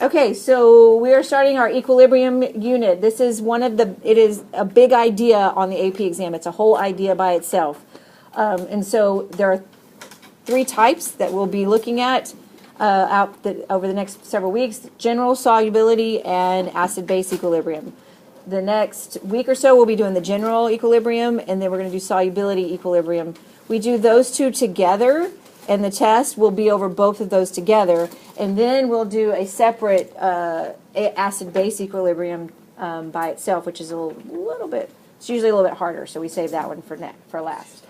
Okay, so we are starting our equilibrium unit. This is it is a big idea on the AP exam. It's a whole idea by itself. And so there are 3 types that we'll be looking at over the next several weeks: general solubility and acid-base equilibrium. The next week or so we'll be doing the general equilibrium, and then we're going to do solubility equilibrium. We do those 2 together, and the test will be over both of those together, and then we'll do a separate acid-base equilibrium by itself, which is it's usually a little bit harder, so we save that one for last.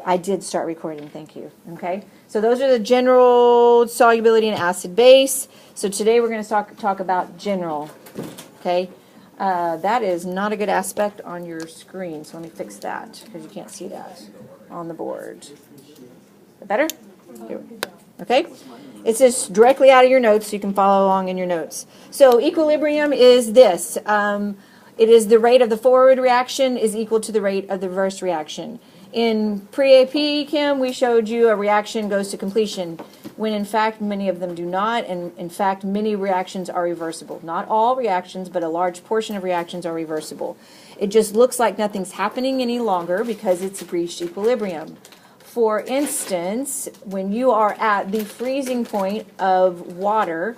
I did start recording, thank you. Okay, so those are the general solubility and acid-base. So today we're going to talk about general. Okay, that is not a good aspect on your screen, so let me fix that because you can't see that on the board. Better? Okay. It's just directly out of your notes, so you can follow along in your notes. So equilibrium is this. It is the rate of the forward reaction is equal to the rate of the reverse reaction. In pre-AP Chem, we showed you a reaction goes to completion, when in fact many of them do not, and in fact many reactions are reversible. Not all reactions, but a large portion of reactions are reversible. It just looks like nothing's happening any longer because it's reached equilibrium. For instance, when you are at the freezing point of water,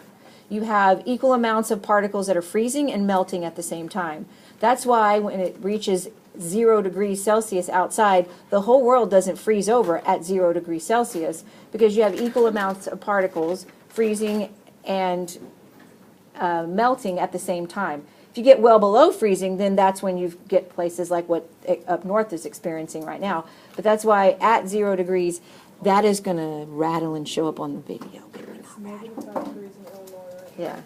you have equal amounts of particles that are freezing and melting at the same time. That's why when it reaches 0 degrees Celsius outside, the whole world doesn't freeze over at 0 degrees Celsius, because you have equal amounts of particles freezing and melting at the same time. If you get well below freezing, then that's when you get places like what up north is experiencing right now. But that's why at 0 degrees, that is going to rattle and show up on the video. Yeah.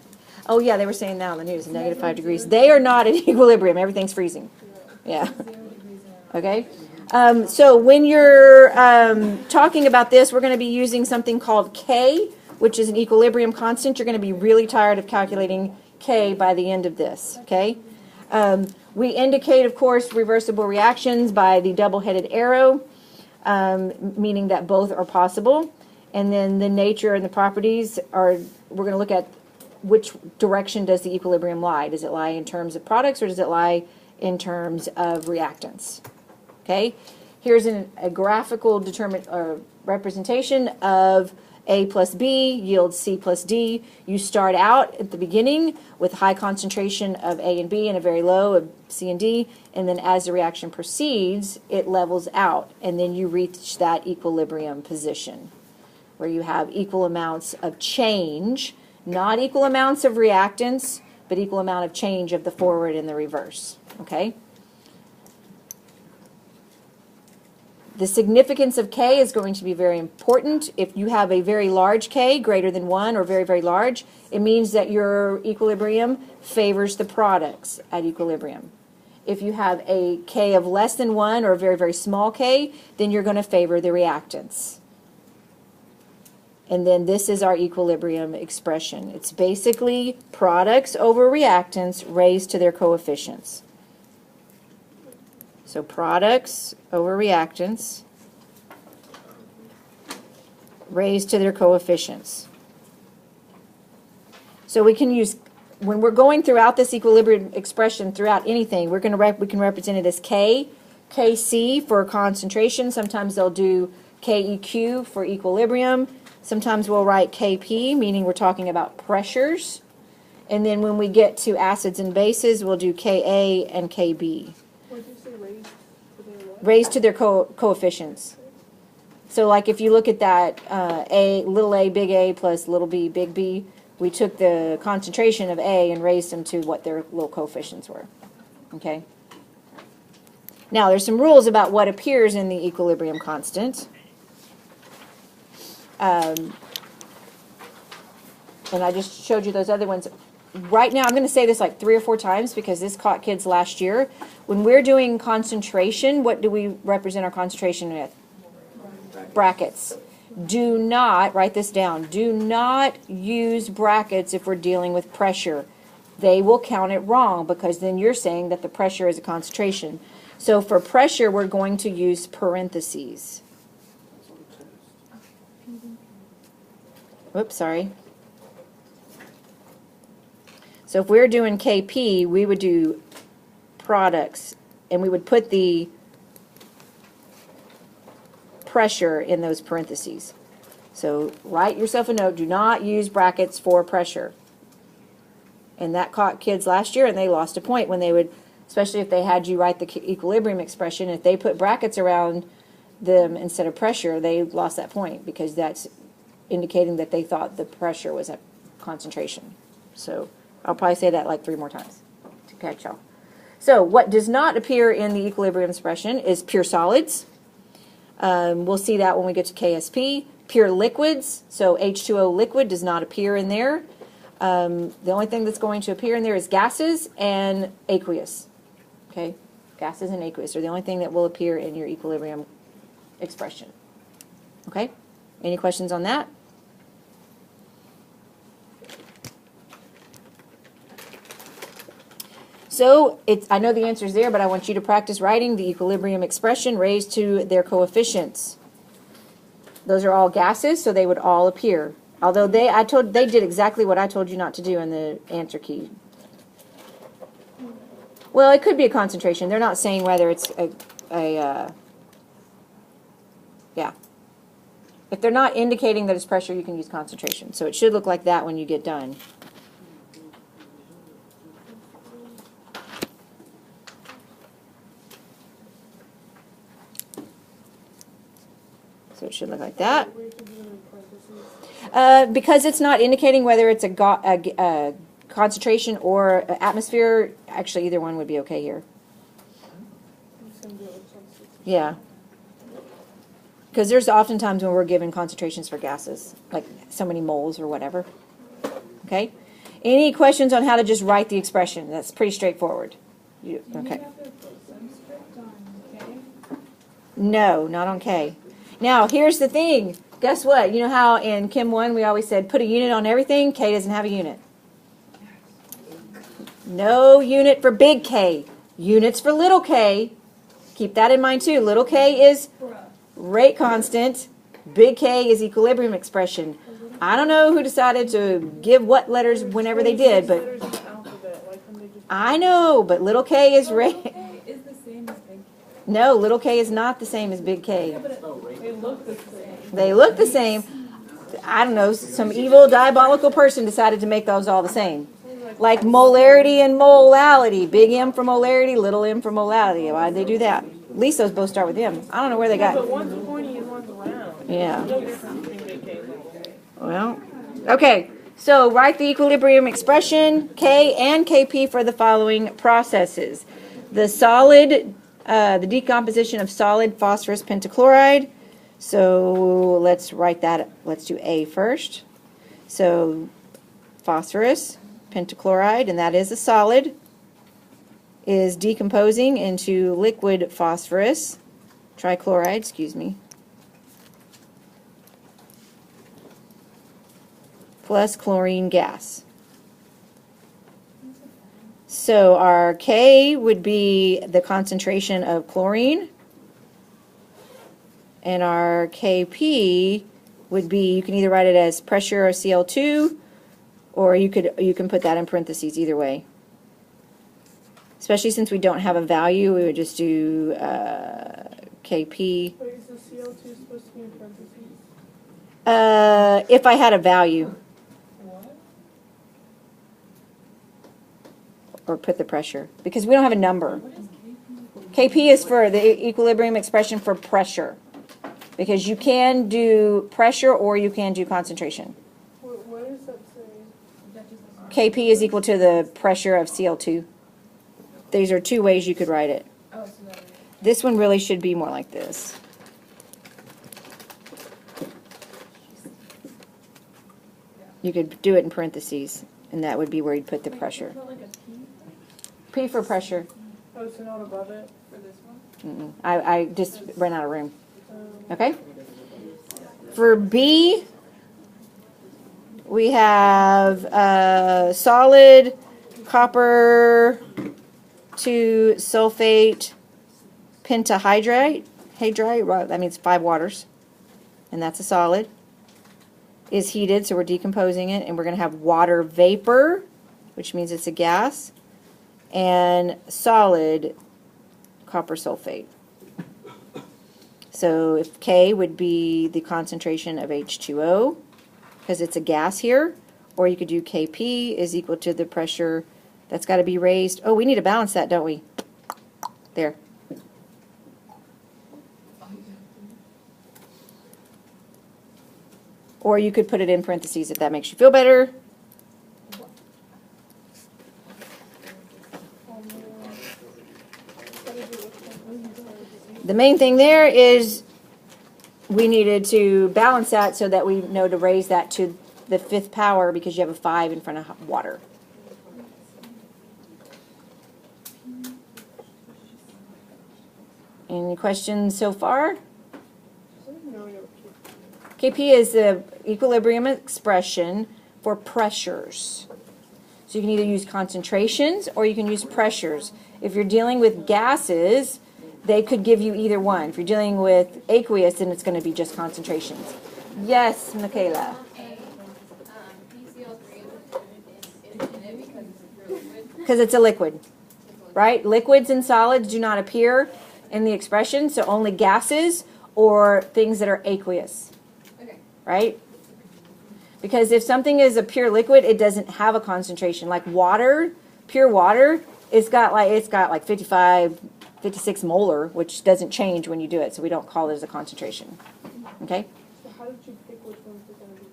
Oh, yeah, they were saying that on the news, -5 degrees. They are not at equilibrium. Everything's freezing. Yeah. Okay. So when you're talking about this, we're going to be using something called K, which is an equilibrium constant. You're going to be really tired of calculating K by the end of this. Okay. We indicate, of course, reversible reactions by the double-headed arrow, meaning that both are possible. And then the nature and the properties we're going to look at which direction does the equilibrium lie. Does it lie in terms of products, or does it lie in terms of reactants? Okay, here's a graphical representation of A plus B yields C plus D. You start out at the beginning with high concentration of A and B and a very low of C and D, and then as the reaction proceeds, it levels out, and then you reach that equilibrium position where you have equal amounts of change, not equal amounts of reactants, but equal amount of change of the forward and the reverse. Okay? The significance of K is going to be very important. If you have a very large K, greater than 1 or very, very large, it means that your equilibrium favors the products at equilibrium. If you have a K of less than 1 or a very, very small K, then you're going to favor the reactants. And then this is our equilibrium expression. It's basically products over reactants raised to their coefficients. So products over reactants raised to their coefficients. So we can use, when we're going throughout this equilibrium expression throughout anything, we can represent it as K, Kc for concentration. Sometimes they'll do Keq for equilibrium. Sometimes we'll write Kp, meaning we're talking about pressures. And then when we get to acids and bases, we'll do Ka and Kb. What did you say, raised to their coefficients. So like if you look at that little a, big A plus little b, big B, we took the concentration of A and raised them to what their little coefficients were. Okay? Now there's some rules about what appears in the equilibrium constant. And I just showed you those other ones. Right now, I'm going to say this like 3 or 4 times because this caught kids last year. When we're doing concentration, what do we represent our concentration with? Brackets. Do not, write this down, do not use brackets if we're dealing with pressure. They will count it wrong because then you're saying that the pressure is a concentration. So for pressure, we're going to use parentheses. Oops, sorry. So if we're doing KP, we would do products, and we would put the pressure in those parentheses. So write yourself a note, do not use brackets for pressure. And that caught kids last year, and they lost a point when they would, especially if they had you write the equilibrium expression, if they put brackets around them instead of pressure, they lost that point because that's indicating that they thought the pressure was at concentration. So I'll probably say that like 3 more times to catch y'all. So what does not appear in the equilibrium expression is pure solids. We'll see that when we get to KSP. Pure liquids, so H2O liquid does not appear in there. The only thing that's going to appear in there is gases and aqueous. Okay, gases and aqueous are the only thing that will appear in your equilibrium expression. Okay, any questions on that? So I know the answer is there, but I want you to practice writing the equilibrium expression raised to their coefficients. Those are all gases, so they would all appear. Although they did exactly what I told you not to do in the answer key. Well, it could be a concentration. They're not saying whether it's yeah. If they're not indicating that it's pressure, you can use concentration. So it should look like that when you get done. So it should look like that. Because it's not indicating whether it's a concentration or atmosphere, actually either one would be okay here. Yeah. Because there's oftentimes when we're given concentrations for gases, like so many moles or whatever. Okay? Any questions on how to just write the expression? That's pretty straightforward. Okay. No, not on K. Now, here's the thing. Guess what? You know how in Chem 1 we always said put a unit on everything? K doesn't have a unit. No unit for big K. Units for little k. Keep that in mind too. Little k is rate constant. Big K is equilibrium expression. I don't know who decided to give what letters whenever they did, but I know, but little k is rate. No, little k is not the same as big K. Yeah, but they look the same. They look the same. I don't know, some evil, diabolical person decided to make those all the same. Like molarity and molality. Big M for molarity, little m for molality. Why did they do that? At least those both start with M. I don't know where they got it. But one's pointy and one's round. Yeah. No difference between big K and little K. Well, okay. So write the equilibrium expression, K and KP, for the following processes. The solid, the decomposition of solid phosphorus pentachloride. So let's write that. Let's do A first. So phosphorus pentachloride, and that is a solid, is decomposing into liquid phosphorus trichloride, excuse me, plus chlorine gas. So our K would be the concentration of chlorine, and our KP would be, you can either write it as pressure of Cl2, or you can put that in parentheses either way. Especially since we don't have a value, we would just do KP. Wait, is the CO2 supposed to be in parentheses? If I had a value. What? Or put the pressure. Because we don't have a number. KP is for the equilibrium expression for pressure. Because you can do pressure or you can do concentration. What does that say? KP is equal to the pressure of Cl2. These are two ways you could write it. Oh, so that is. This one really should be more like this. You could do it in parentheses, and that would be where you'd put the pressure. Not like a P? P for pressure. Oh, so not above it for this one? I just ran out of room. Okay? For B, we have solid copper to sulfate pentahydrate. Well, that means 5 waters. And that's a solid. Is heated, so we're decomposing it, and we're going to have water vapor. which means it's a gas, and solid copper sulfate. So if K would be the concentration of H2O, because it's a gas here, or you could do Kp is equal to the pressure that's got to be raised. Oh, we need to balance that, don't we? There. Or you could put it in parentheses if that makes you feel better. The main thing there is we needed to balance that so that we know to raise that to the 5th power because you have a 5 in front of water. Any questions so far? Kp is the equilibrium expression for pressures. So you can either use concentrations or you can use pressures. If you're dealing with gases, they could give you either one. If you're dealing with aqueous, then it's going to be just concentrations. Yes, Michaela. Because it's a liquid, right? Liquids and solids do not appear in the expression, so only gases or things that are aqueous, right? Because if something is a pure liquid, it doesn't have a concentration. Like water, pure water, it's got like 55, 56 molar, which doesn't change when you do it, so we don't call it as a concentration. Okay? So how did you pick which ones were going to be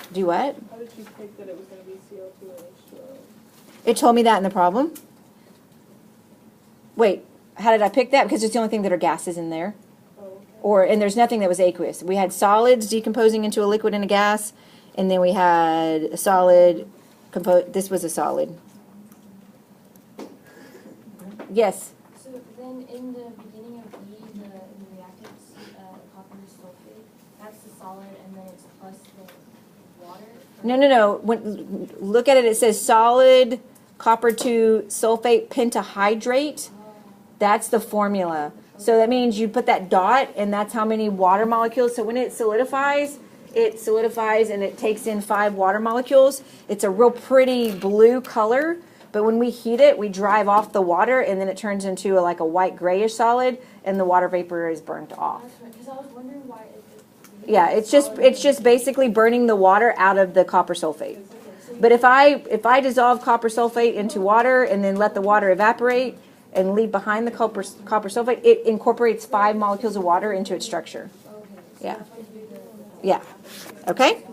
the Do what? How did you pick that it was going to be CO2 and H2O? It told me that in the problem. Wait, how did I pick that? Because it's the only thing that are gases in there. Oh, okay. And there's nothing that was aqueous. We had solids decomposing into a liquid and a gas, and then we had a solid, this was a solid. Yes? So then in the beginning of E, the reactants, copper sulfate, that's the solid, and then it's plus the water? No. Look at it. It says solid copper 2 sulfate pentahydrate. That's the formula. So that means you put that dot, and that's how many water molecules. So when it solidifies and it takes in 5 water molecules. It's a real pretty blue color, but when we heat it, we drive off the water, and then it turns into like a white grayish solid, and the water vapor is burnt off. That's right, because I was wondering why Yeah, it's just basically burning the water out of the copper sulfate. But if I dissolve copper sulfate into water and then let the water evaporate and leave behind the copper sulfate, it incorporates 5 molecules of water into its structure. Yeah. Yeah. Okay?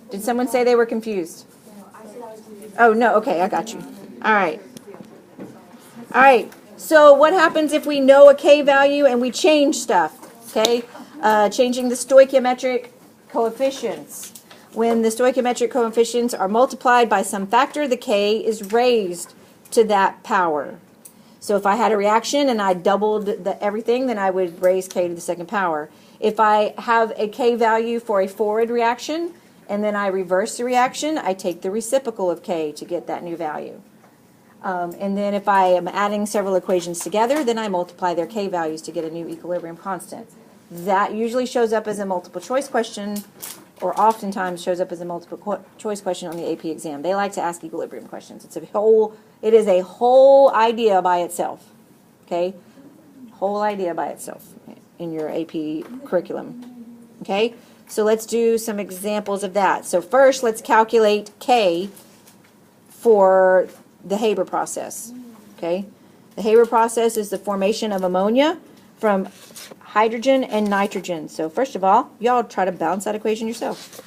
Did someone say they were confused? Oh, no. Okay, I got you. All right. All right. So what happens if we know a K value and we change stuff? Okay? Changing the stoichiometric coefficients. When the stoichiometric coefficients are multiplied by some factor, the K is raised to that power. So if I had a reaction and I doubled everything, then I would raise K to the 2nd power. If I have a K value for a forward reaction and then I reverse the reaction, I take the reciprocal of K to get that new value. And then if I am adding several equations together, then I multiply their K values to get a new equilibrium constant. That usually shows up as a multiple choice question, or oftentimes shows up as a multiple choice question on the AP exam. They like to ask equilibrium questions. It is a whole idea by itself. Okay? Whole idea by itself in your AP curriculum. Okay? So let's do some examples of that. So first, let's calculate K for the Haber process. Okay? The Haber process is the formation of ammonia from hydrogen and nitrogen. So first of all, y'all try to balance that equation yourself.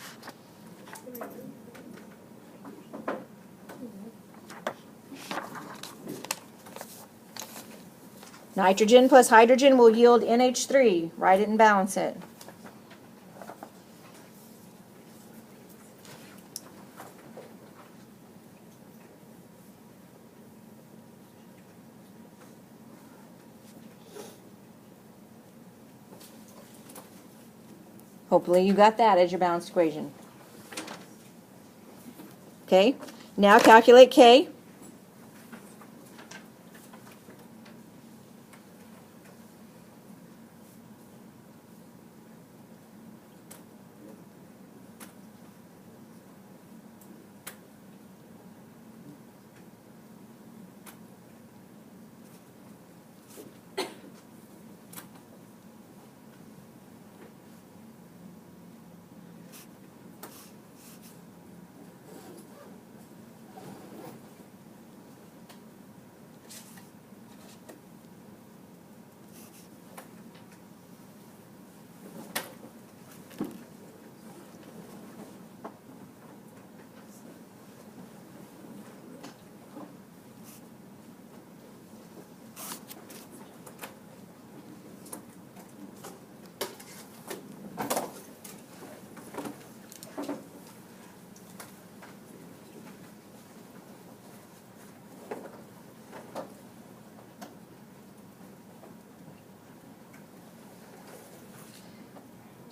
Nitrogen plus hydrogen will yield NH3. Write it and balance it. Hopefully you got that as your balanced equation. Okay, now calculate K.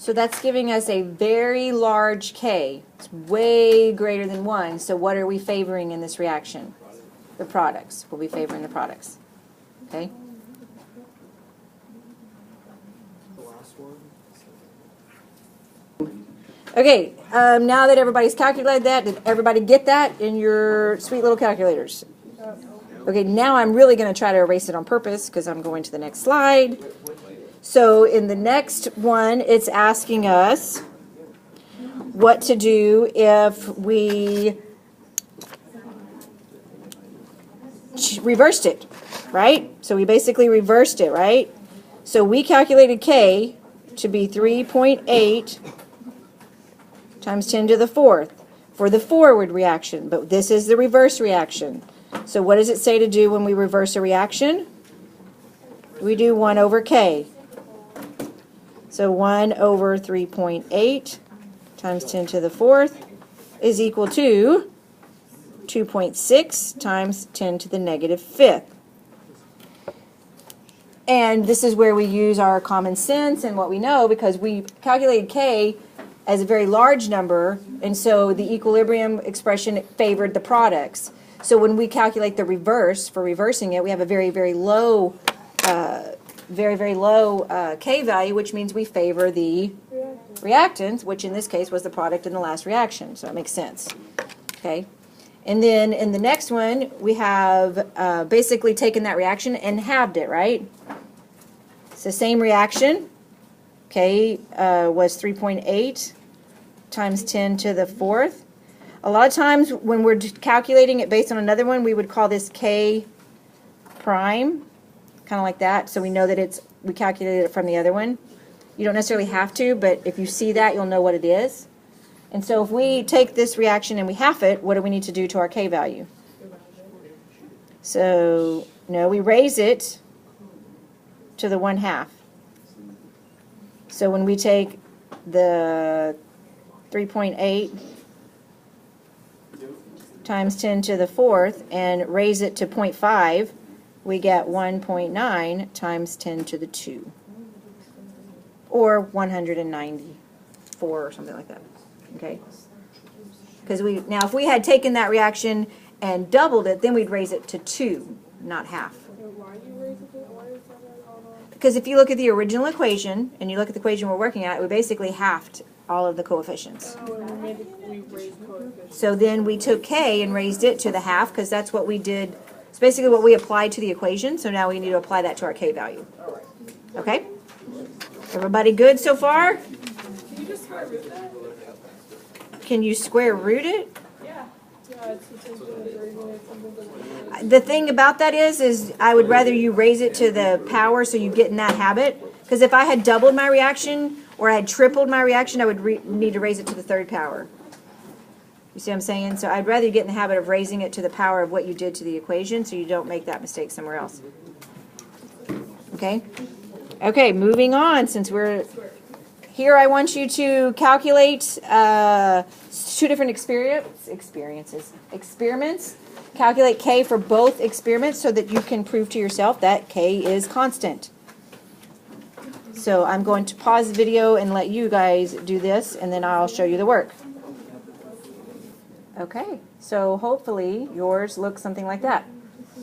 So that's giving us a very large K. It's way greater than 1. So what are we favoring in this reaction? The products. We'll be favoring the products. Okay? The last one. Okay, now that everybody's calculated that, did everybody get that in your sweet little calculators? Okay, now I'm really going to try to erase it on purpose because I'm going to the next slide. So in the next one, it's asking us what to do if we reversed it, right? So we basically reversed it, right? So we calculated K to be 3.8 times 10 to the 4th for the forward reaction, but this is the reverse reaction. So what does it say to do when we reverse a reaction? We do 1 over K. So 1 over 3.8 times 10 to the 4th is equal to 2.6 times 10 to the negative 5th. And this is where we use our common sense and what we know, because we calculated K as a very large number, and so the equilibrium expression favored the products. So when we calculate the reverse, for reversing it, we have a very, very low K value, which means we favor the reactants, which in this case was the product in the last reaction. So that makes sense. Okay. And then in the next one, we have basically taken that reaction and halved it, right? It's the same reaction. K was 3.8 times 10 to the 4th. A lot of times when we're calculating it based on another one, we would call this K prime, kind of like that, so we know that we calculated it from the other one. You don't necessarily have to, but if you see that, you'll know what it is. And so if we take this reaction and we half it, what do we need to do to our K value? So, no, we raise it to the 1/2. So when we take the 3.8 times 10 to the 4th and raise it to 0.5, we get 1.9 times 10 to the 2. Or 194 or something like that. Okay? Because now if we had taken that reaction and doubled it, then we'd raise it to 2, not half. Why do you raise it? Why is that all on? Because if you look at the original equation, and you look at the equation we're working at, we basically halved all of the coefficients. Oh, and we raised coefficients. So then we took K and raised it to the half, because that's what we did. It's basically what we applied to the equation, so now we need to apply that to our K value. Okay? Everybody good so far? Can you just square root that? Can you square root it? Yeah. Yeah, it's the same thing as raising it something to The thing about that is I would rather you raise it to the power so you get in that habit. Because if I had doubled my reaction or I had tripled my reaction, I would need to raise it to the 3rd power. You see what I'm saying? So I'd rather you get in the habit of raising it to the power of what you did to the equation so you don't make that mistake somewhere else. Okay? Okay, moving on. Since we're here, I want you to calculate 2 different experiments. Calculate K for both experiments so that you can prove to yourself that K is constant. So I'm going to pause the video and let you guys do this, and then I'll show you the work. Okay, so hopefully yours looks something like that. So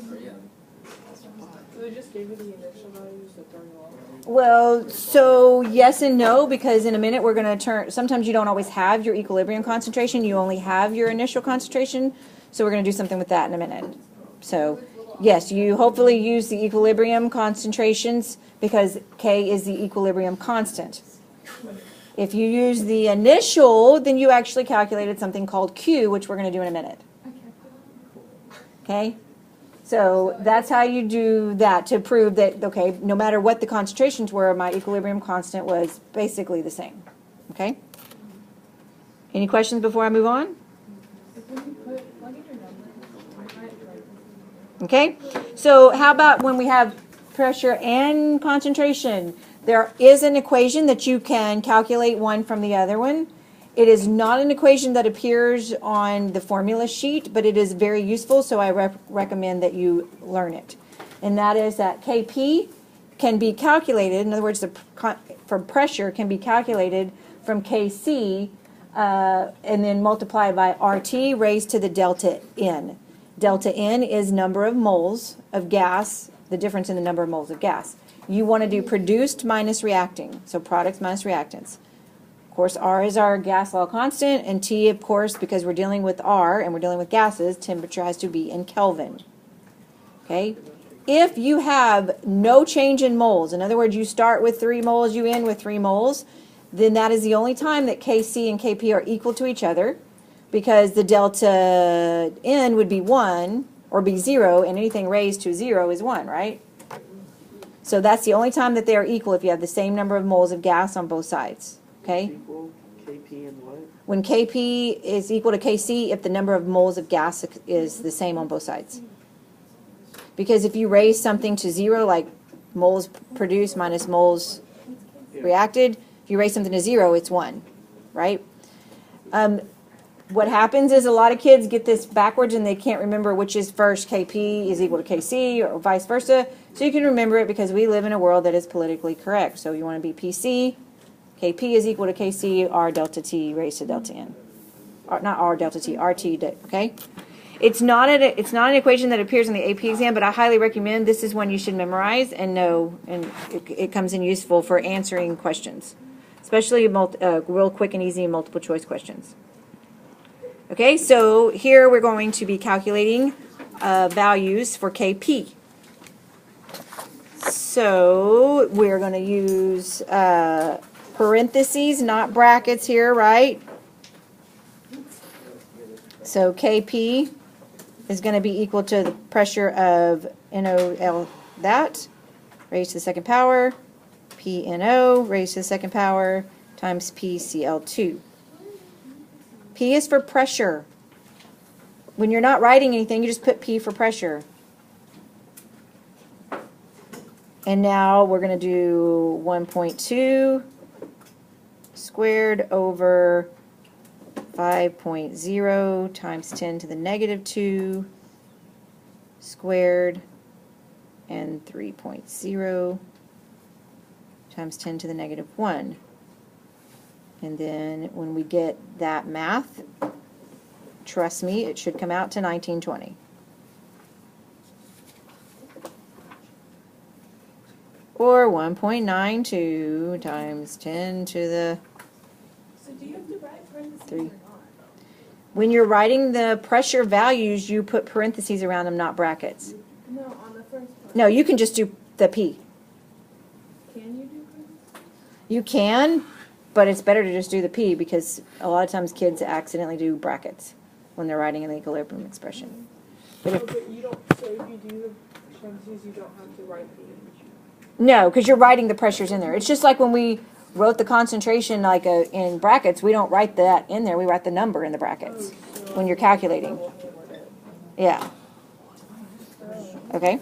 they just gave you the initial values that they're wrong. Well, so yes and no, because in a minute we're going to turn, sometimes you don't always have your equilibrium concentration, you only have your initial concentration, so we're going to do something with that in a minute. So yes, you hopefully use the equilibrium concentrations because K is the equilibrium constant. If you use the initial, then you actually calculated something called Q, which we're going to do in a minute. Okay? So that's how you do that to prove that, okay, no matter what the concentrations were, my equilibrium constant was basically the same. Okay? Any questions before I move on? Okay? So how about when we have pressure and concentration? There is an equation that you can calculate one from the other one. It is not an equation that appears on the formula sheet, but it is very useful, so I recommend that you learn it. And that is that Kp can be calculated. In other words, the for pressure can be calculated from Kc and then multiplied by RT raised to the delta N. Delta N is number of moles of gas, the difference in the number of moles of gas. You want to do produced minus reacting, so products minus reactants. Of course, R is our gas law constant, and T, of course, because we're dealing with R and we're dealing with gases, temperature has to be in Kelvin. Okay? If you have no change in moles, in other words, you start with 3 moles, you end with 3 moles, then that is the only time that Kc and Kp are equal to each other, because the delta N would be 1 or be 0, and anything raised to 0 is 1, right? So that's the only time that they are equal, if you have the same number of moles of gas on both sides. Okay? Equal Kp and what? When Kp is equal to Kc, if the number of moles of gas is the same on both sides. Because if you raise something to 0, like moles produced minus moles reacted, if you raise something to 0, it's 1, right? What happens is a lot of kids get this backwards and they can't remember which is first. Kp is equal to Kc or vice versa. So you can remember it because we live in a world that is politically correct. So you want to be Pc, Kp is equal to Kc, R delta T raised to delta N. Or, not R delta T, RT, okay? It's not an equation that appears in the AP exam, but I highly recommend this is one you should memorize and know, and it comes in useful for answering questions, especially real quick and easy multiple choice questions. Okay, so here we're going to be calculating values for Kp. So we're going to use parentheses, not brackets here, right? So Kp is going to be equal to the pressure of NOL that, raised to the second power, PNO, raised to the second power, times PCl2. P is for pressure. When you're not writing anything, you just put P for pressure. And now we're going to do 1.2 squared over 5.0 times 10 to the negative 2 squared and 3.0 times 10 to the negative 1. And then when we get that math, trust me, it should come out to 1920. Or 1.92 times 10 to the So do you have to write parentheses 3. or not? When you're writing the pressure values, you put parentheses around them, not brackets. No, on the first one. No, you can just do the P. Can you do parentheses? You can, but it's better to just do the P because a lot of times kids accidentally do brackets when they're writing an equilibrium expression. But if, But you don't, so if you do the parentheses, you don't have to write the image. no, because you're writing the pressures in there. It's just like when we wrote the concentration like in brackets, we don't write that in there. We write the number in the brackets when you're calculating. Yeah. Okay.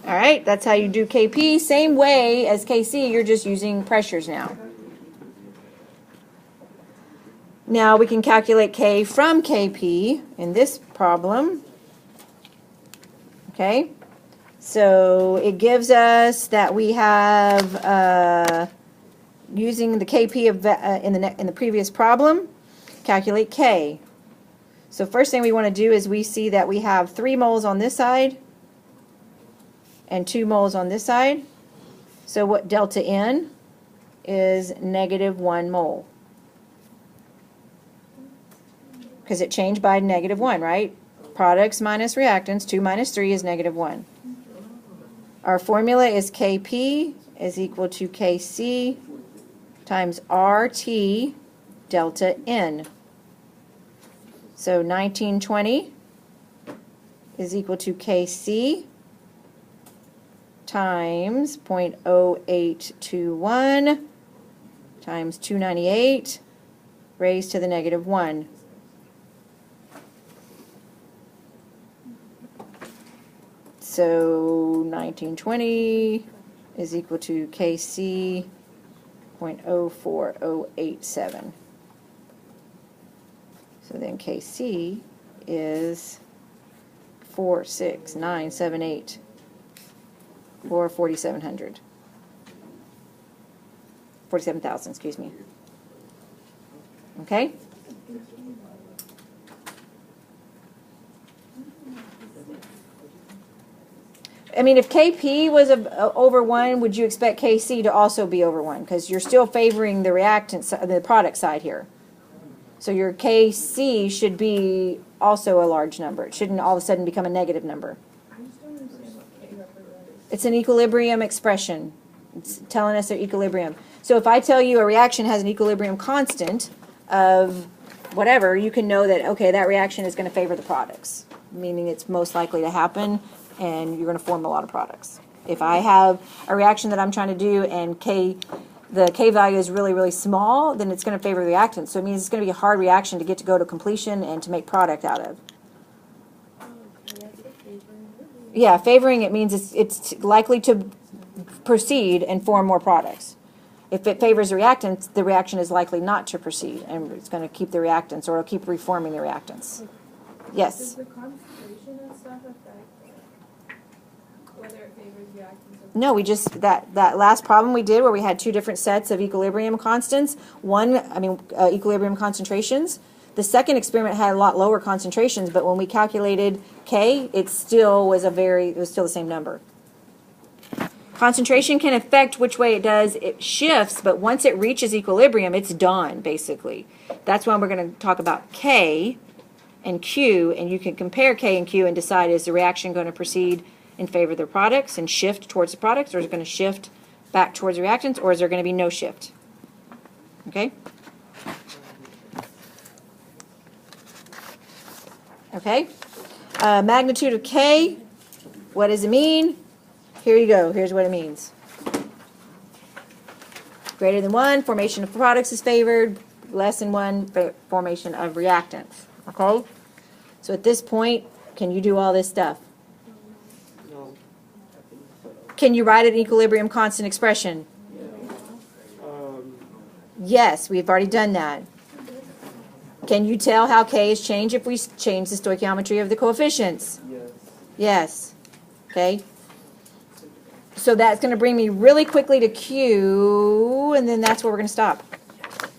All right, that's how you do Kp. Same way as Kc, you're just using pressures now. Now we can calculate K from Kp in this problem. Okay, so it gives us that we have, using the Kp of, in the previous problem, calculate K. So first thing we want to do is we see that we have 3 moles on this side and 2 moles on this side. So what delta N is negative 1 mole. Because it changed by negative 1, right? Products minus reactants, 2 minus 3 is negative 1. Our formula is Kp is equal to Kc times RT delta N. So 1920 is equal to Kc times 0.0821 times 298 raised to the negative 1. So 1920 is equal to Kc 0.04087. So then Kc is 46978 or 4,700. 47,000, excuse me. Okay? I mean, if KP was over 1, would you expect KC to also be over 1? Because you're still favoring the reactant, the product side here. So your KC should be also a large number. It shouldn't all of a sudden become a negative number. It's an equilibrium expression. It's telling us their equilibrium. So if I tell you a reaction has an equilibrium constant of whatever, you can know that, okay, that reaction is going to favor the products, meaning it's most likely to happen, and you're going to form a lot of products. If I have a reaction that I'm trying to do and the K value is really, really small, then it's going to favor the reactant. So it means it's going to be a hard reaction to go to completion and to make product out of. Yeah, favoring it means it's likely to proceed and form more products. If it favors the reactants, the reaction is likely not to proceed, and it's going to keep the reactants, or it'll keep reforming the reactants. Yes? Does the concentration and stuff affect whether it favors reactants or... No, we just, that last problem we did where we had 2 different sets of equilibrium constants, equilibrium concentrations. The second experiment had a lot lower concentrations, but when we calculated K, it still was the same number. Concentration can affect which way it does. It shifts, but once it reaches equilibrium, it's done, basically. That's why we're going to talk about K and Q, and you can compare K and Q and decide, is the reaction going to proceed in favor of the products and shift towards the products, or is it going to shift back towards the reactants, or is there going to be no shift? Okay? Okay? Magnitude of K, what does it mean? Here you go. Here's what it means. Greater than 1, formation of products is favored. Less than 1, formation of reactants. Okay? So at this point, can you do all this stuff? No. Can you write an equilibrium constant expression? Yes, we've already done that. Can you tell how K is changed if we change the stoichiometry of the coefficients? Yes. Yes. Okay? So that's going to bring me really quickly to Q, and then that's where we're going to stop.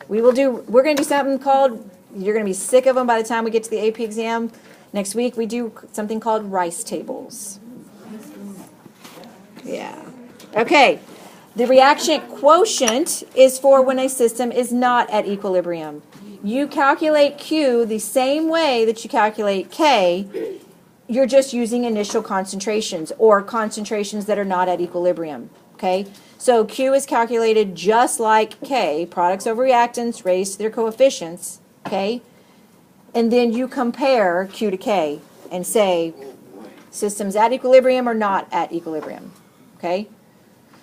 We're going to do something called, you're going to be sick of them by the time we get to the AP exam. Next week we do something called rice tables. Yeah. Okay. The reaction quotient is for when a system is not at equilibrium. You calculate Q the same way that you calculate K. You're just using initial concentrations or concentrations that are not at equilibrium, okay? So Q is calculated just like K, products over reactants raised to their coefficients, okay? And then you compare Q to K and say, systems at equilibrium or not at equilibrium, okay?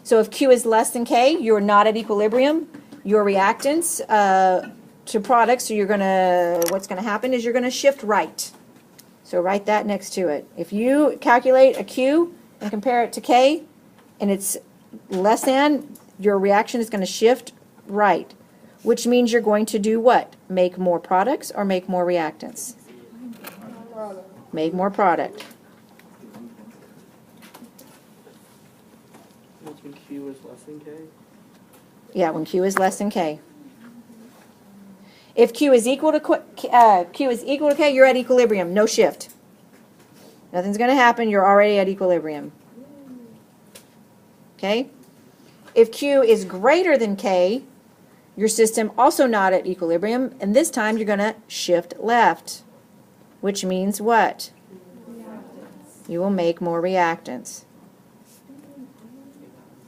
So if Q is less than K, you're not at equilibrium. Your reactants to products, so what's going to happen is you're going to shift right. So write that next to it. If you calculate a Q and compare it to K, and it's less than, your reaction is going to shift right, which means you're going to do what? Make more products or make more reactants? Make more product. That's when Q is less than K? Yeah, when Q is less than K. If Q is equal to K, you're at equilibrium, no shift. Nothing's going to happen, you're already at equilibrium. Okay? If Q is greater than K, your system also not at equilibrium, and this time you're going to shift left, which means what? You will make more reactants.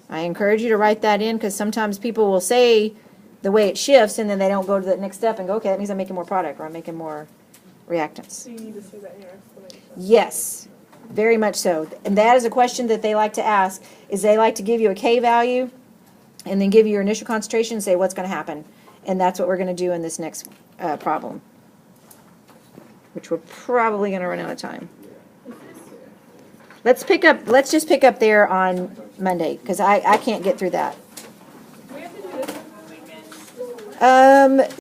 I encourage you to write that in, because sometimes people will say the way it shifts, and then they don't go to the next step and go, okay, that means I'm making more product, or I'm making more reactants. So you need to say that in your explanation. Yes, very much so. And that is a question that they like to ask, is they like to give you a K value, and then give you your initial concentration and say what's going to happen. And that's what we're going to do in this next problem, which we're probably going to run out of time. Let's just pick up there on Monday, because I can't get through that. We have to do this on the weekend.